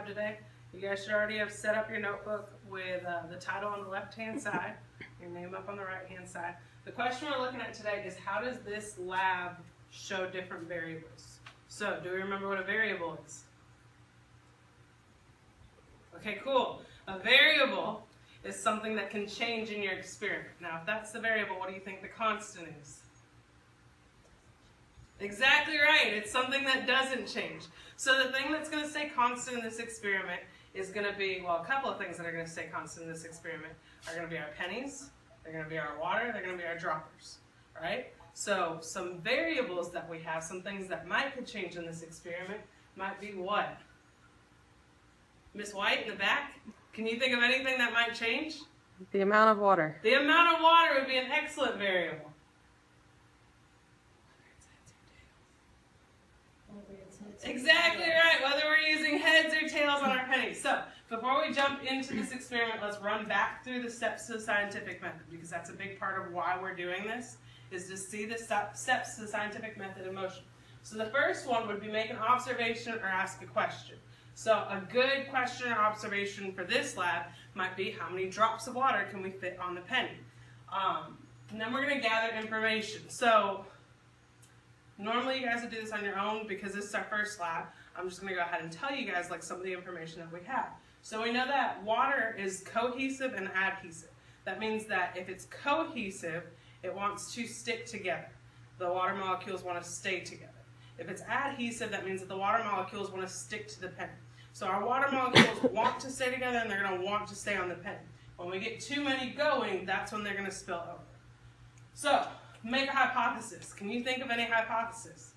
PennyLab today. You guys should already have set up your notebook with the title on the left-hand side, your name up on the right-hand side. The question we're looking at today is how does this lab show different variables? So, do we remember what a variable is? Okay, cool. A variable is something that can change in your experiment. Now, if that's the variable, what do you think the constant is? Exactly right. It's something that doesn't change. So the thing that's going to stay constant in this experiment is going to be, well, a couple of things that are going to stay constant in this experiment are going to be our pennies, they're going to be our water, they're going to be our droppers, right? So some variables that we have, some things that could change in this experiment might be what? Miss White in the back, can you think of anything that might change? The amount of water. The amount of water would be an excellent variable. Exactly right, whether we're using heads or tails on our pennies. So, before we jump into this experiment, let's run back through the steps to the scientific method, because that's a big part of why we're doing this, is to see the steps to the scientific method in motion. So the first one would be make an observation or ask a question. So a good question or observation for this lab might be how many drops of water can we fit on the penny? And then we're going to gather information. So normally you guys would do this on your own because this is our first lab. I'm just going to go ahead and tell you guys like some of the information that we have. So we know that water is cohesive and adhesive. That means that if it's cohesive, it wants to stick together. The water molecules want to stay together. If it's adhesive, that means that the water molecules want to stick to the penny. So our water molecules want to stay together and they're going to want to stay on the penny. When we get too many going, that's when they're going to spill over. So, make a hypothesis. Can you think of any hypothesis?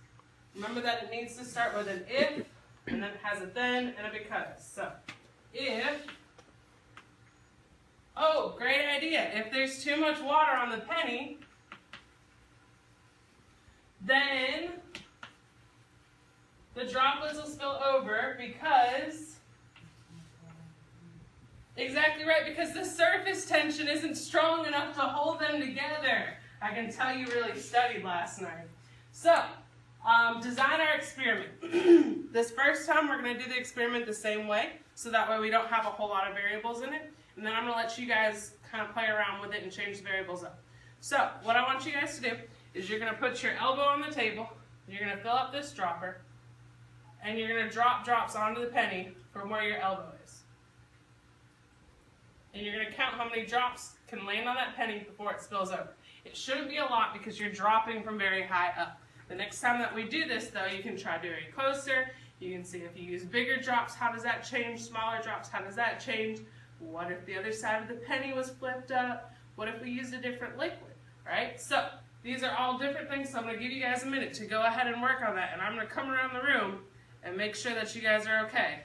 Remember that it needs to start with an if, and then it has a then and a because. So, if, oh, great idea. If there's too much water on the penny, then the droplets will spill over because, exactly right, because the surface tension isn't strong enough to hold them together. I can tell you really studied last night. So, design our experiment. This first time we're going to do the experiment the same way, so that way we don't have a whole lot of variables in it. And then I'm going to let you guys kind of play around with it and change the variables up. So, what I want you guys to do is you're going to put your elbow on the table, you're going to fill up this dropper, and you're going to drop drops onto the penny from where your elbow is. And you're going to count how many drops can land on that penny before it spills over. It shouldn't be a lot because you're dropping from very high up. The next time that we do this, though, you can try doing it closer. You can see if you use bigger drops, how does that change? Smaller drops, how does that change? What if the other side of the penny was flipped up? What if we used a different liquid, right? So these are all different things, so I'm going to give you guys a minute to go ahead and work on that. And I'm going to come around the room and make sure that you guys are okay.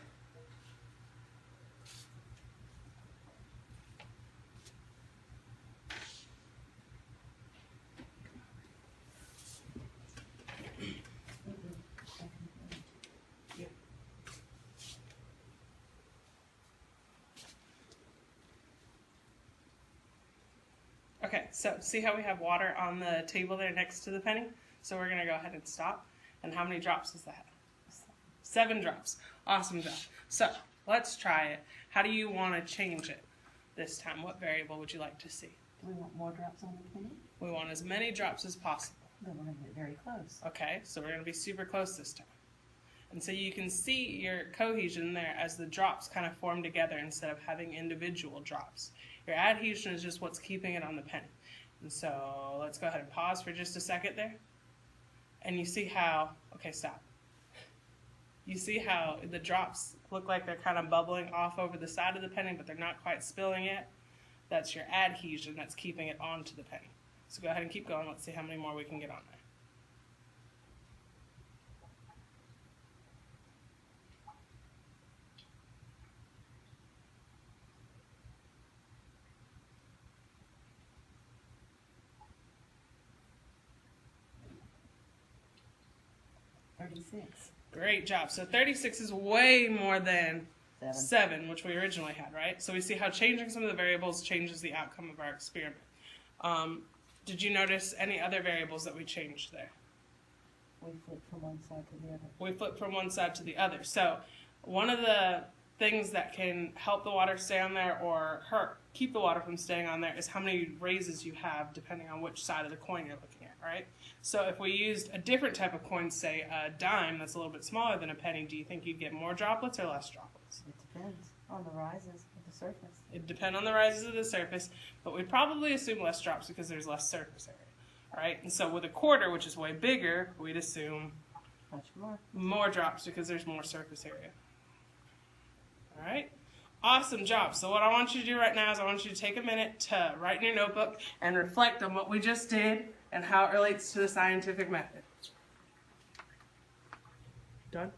Okay, so see how we have water on the table there next to the penny? So we're going to go ahead and stop. And how many drops does that have? 7 drops. Awesome job. So let's try it. How do you want to change it this time? What variable would you like to see? Do we want more drops on the penny? We want as many drops as possible. Then we're going to get very close. Okay, so we're going to be super close this time. And so you can see your cohesion there as the drops kind of form together instead of having individual drops. Your adhesion is just what's keeping it on the penny. And so let's go ahead and pause for just a second there. And you see how, okay, stop. You see how the drops look like they're kind of bubbling off over the side of the penny, but they're not quite spilling yet? That's your adhesion that's keeping it onto the penny. So go ahead and keep going. Let's see how many more we can get on there. Great job. So 36 is way more than 7, which we originally had, right? So we see how changing some of the variables changes the outcome of our experiment. Did you notice any other variables that we changed there? We flip from one side to the other. We flip from one side to the other. So one of the things that can help the water stay on there or keep the water from staying on there is how many raises you have depending on which side of the coin you're looking at, right? So if we used a different type of coin, say a dime that's a little bit smaller than a penny, do you think you'd get more droplets or less droplets? It depends on the rises of the surface. It'd depend on the rises of the surface, but we'd probably assume less drops because there's less surface area, all right? And so with a quarter, which is way bigger, we'd assume Much more. more drops because there's more surface area. All right? Awesome job. So what I want you to do right now is I want you to take a minute to write in your notebook and reflect on what we just did and how it relates to the scientific method. Done?